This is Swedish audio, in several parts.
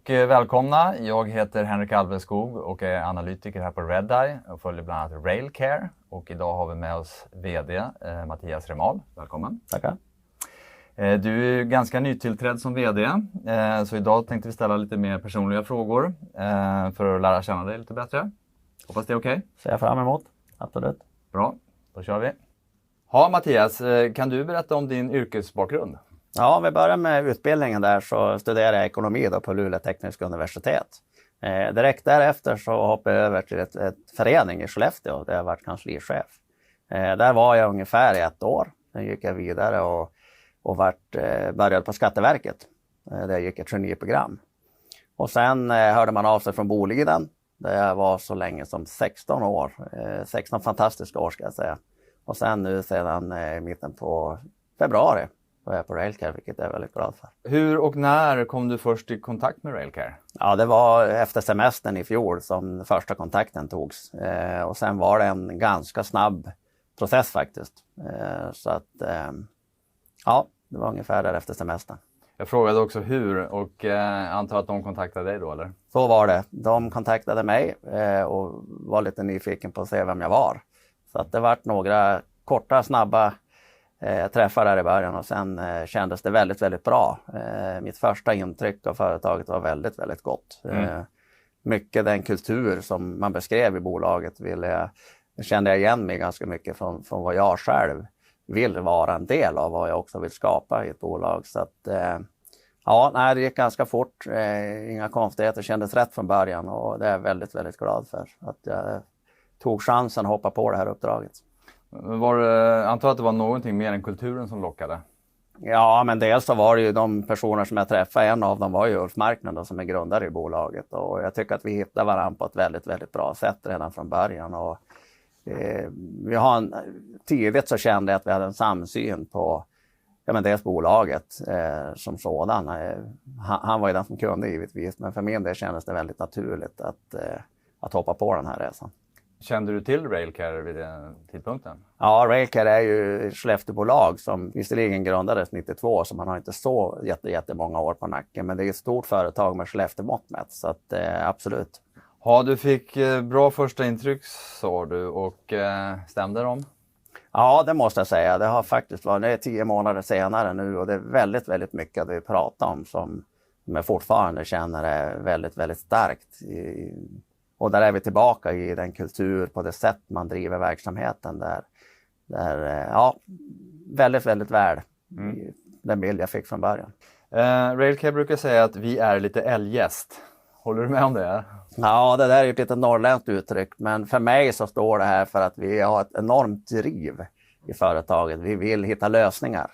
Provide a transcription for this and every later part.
välkomna. Jag heter Henrik Alveskog och är analytiker här på Redeye och följer bland annat Railcare. Och idag har vi med oss VD Mattias Remal. Välkommen. Tackar. Du är ganska nytillträdd som VD, så idag tänkte vi ställa lite mer personliga frågor för att lära känna dig lite bättre. Hoppas det är okej? Ser jag fram emot. Absolut. Bra, då kör vi. Ja, Mattias, kan du berätta om din yrkesbakgrund? Ja, vi börjar med utbildningen där, så studerade jag ekonomi då på Luleå tekniska universitet. Direkt därefter så hoppade jag över till ett förening i Skellefteå där jag varit kanslichef. Där var jag ungefär i 1 år. Sen gick jag vidare och började på Skatteverket. Där jag gick ett traineeprogram. Och sen hörde man av sig från Boliden där jag var så länge som 16 år. 16 fantastiska år ska jag säga. Och sen nu sedan mitten på februari var jag på Railcare, vilket jag är väldigt glad för. Hur och när kom du först i kontakt med Railcare? Ja, det var efter semestern i fjol som första kontakten togs. Och sen var det en ganska snabb process faktiskt. Så att, ja, det var ungefär där efter semestern. Jag frågade också hur och antar att de kontaktade dig då, eller? Så var det. De kontaktade mig och var lite nyfiken på att se vem jag var. Så att det var några korta, snabba träffar där i början och sen kändes det väldigt, väldigt bra. Mitt första intryck av företaget var väldigt, väldigt gott. Mycket den kultur som man beskrev i bolaget kände jag igen mig ganska mycket från vad jag själv vill vara en del av, vad jag också vill skapa i ett bolag. Så att, ja, det gick ganska fort. Inga konstigheter, kändes rätt från början och det är jag väldigt, väldigt glad för. Att jag tog chansen att hoppa på det här uppdraget. Antar att det var någonting mer än kulturen som lockade? Ja, men dels så var det ju de personer som jag träffade. En av dem var ju Ulf Markman då, som är grundare i bolaget. Och jag tycker att vi hittade varandra på ett väldigt, väldigt bra sätt redan från början. Och, tidigt så kände jag att vi hade en samsyn på dels bolaget som sådan. Han var ju den som kunde givetvis, men för min del kändes det väldigt naturligt att hoppa på den här resan. Kände du till Railcare vid den tidpunkten? Ja, Railcare är ju ett Skellefteåbolag som visserligen grundades 92, så man har inte så jättemånga år på nacken. Men det är ett stort företag med Skellefteå-mått mätt, så att, absolut. Ja, du fick bra första intryck, sa du, och stämde de? Ja, det måste jag säga. Det har faktiskt varit, det är 10 månader senare nu och det är väldigt, väldigt mycket att vi pratar om som jag fortfarande känner är väldigt, väldigt starkt. Och där är vi tillbaka i den kultur på det sätt man driver verksamheten ja, väldigt, väldigt väl den bild jag fick från början. Railcare brukar säga att vi är lite älggäst. Håller du med om det? Ja, det där är ett lite norrländskt uttryck, men för mig så står det här för att vi har ett enormt driv i företaget. Vi vill hitta lösningar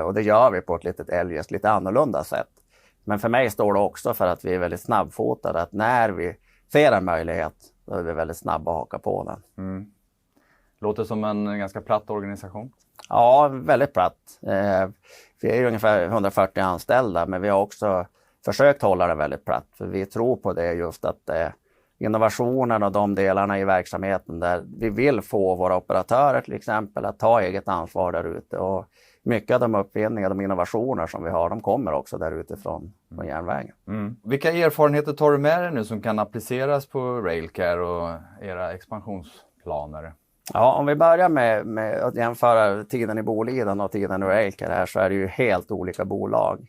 och det gör vi på ett litet älggäst, lite annorlunda sätt. Men för mig står det också för att vi är väldigt snabbfotade, att när vi ser en möjlighet, då är vi väldigt snabba att haka på den. Låter som en ganska platt organisation. Ja, väldigt platt. Vi är ju ungefär 140 anställda, men vi har också försökt hålla det väldigt platt. För vi tror på det just att innovationen och de delarna i verksamheten där vi vill få våra operatörer till exempel att ta eget ansvar där ute. Och mycket av de uppfinningar, de innovationer som vi har, de kommer också där utifrån från järnvägen. Vilka erfarenheter tar du med dig nu som kan appliceras på Railcare och era expansionsplaner? Ja, om vi börjar med att jämföra tiden i Boliden och tiden i Railcare här, så är det ju helt olika bolag.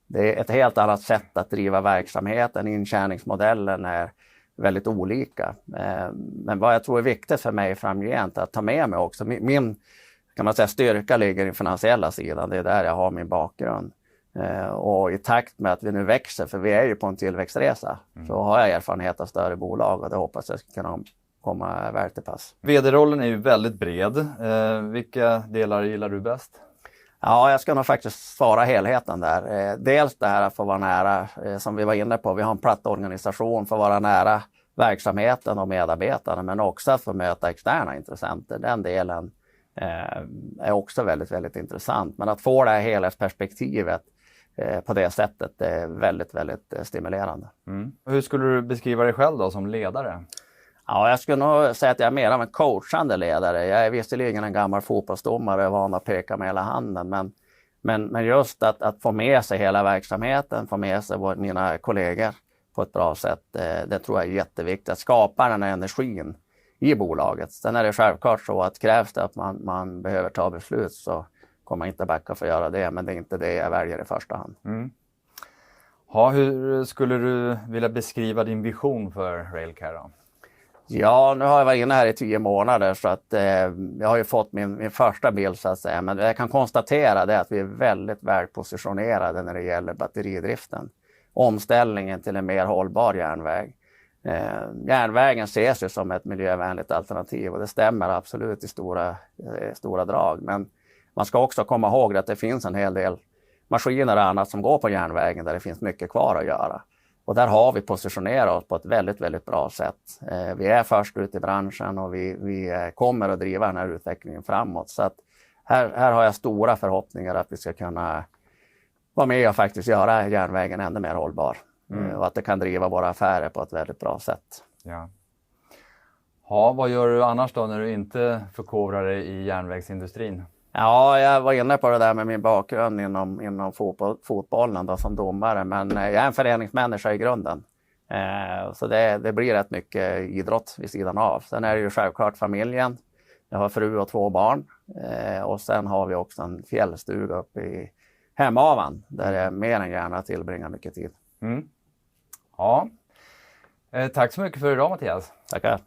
Det är ett helt annat sätt att driva verksamheten. Intjäningsmodellen är väldigt olika. Men vad jag tror är viktigt för mig framgent att ta med mig också. Min kan man säga, styrka ligger i den finansiella sidan. Det är där jag har min bakgrund. Och i takt med att vi nu växer, för vi är ju på en tillväxtresa, så har jag erfarenhet av större bolag och det hoppas jag ska kunna komma väl till pass. VD-rollen är ju väldigt bred. Vilka delar gillar du bäst? Ja, jag ska nog faktiskt svara helheten där. Dels det här att få vara nära, som vi var inne på, vi har en platt organisation för att vara nära verksamheten och medarbetarna, men också att få möta externa intressenter. Den delen är också väldigt, väldigt intressant. Men att få det här helhetsperspektivet på det sättet är väldigt, väldigt stimulerande. Hur skulle du beskriva dig själv då som ledare? Ja, jag skulle nog säga att jag är mer av en coachande ledare. Jag är visserligen en gammal fotbollsdomare och van att peka med hela handen, men Men just att få med sig hela verksamheten, få med sig mina kollegor på ett bra sätt, det tror jag är jätteviktigt. Att skapa den här energin i bolaget. Sen är det självklart så att krävs det att man behöver ta beslut, så kommer man inte backa för att göra det. Men det är inte det jag väljer i första hand. Mm. Ja, hur skulle du vilja beskriva din vision för Railcare då? Ja, nu har jag varit inne här i 10 månader, så att jag har ju fått min första bild så att säga. Men jag kan konstatera det att vi är väldigt väl positionerade när det gäller batteridriften. Omställningen till en mer hållbar järnväg. Järnvägen ses ju som ett miljövänligt alternativ, och det stämmer absolut i stora drag. Men man ska också komma ihåg att det finns en hel del maskiner och annat som går på järnvägen där det finns mycket kvar att göra. Och där har vi positionerat oss på ett väldigt, väldigt bra sätt. Vi är först ut i branschen, och vi kommer att driva den här utvecklingen framåt. Så att här har jag stora förhoppningar att vi ska kunna vara med och faktiskt göra järnvägen ännu mer hållbar. Och att det kan driva våra affärer på ett väldigt bra sätt. Ja. Ja, vad gör du annars då när du inte förkovrar dig i järnvägsindustrin? Ja, jag var inne på det där med min bakgrund inom fotbollen då, som domare. Men jag är en föreningsmänniska i grunden. Så det blir rätt mycket idrott vid sidan av. Sen är det ju självklart familjen. Jag har fru och 2 barn. Och sen har vi också en fjällstuga uppe i Hemavan, där jag mer än gärna tillbringar mycket tid. Ja, tack så mycket för idag, Mattias. Tackar.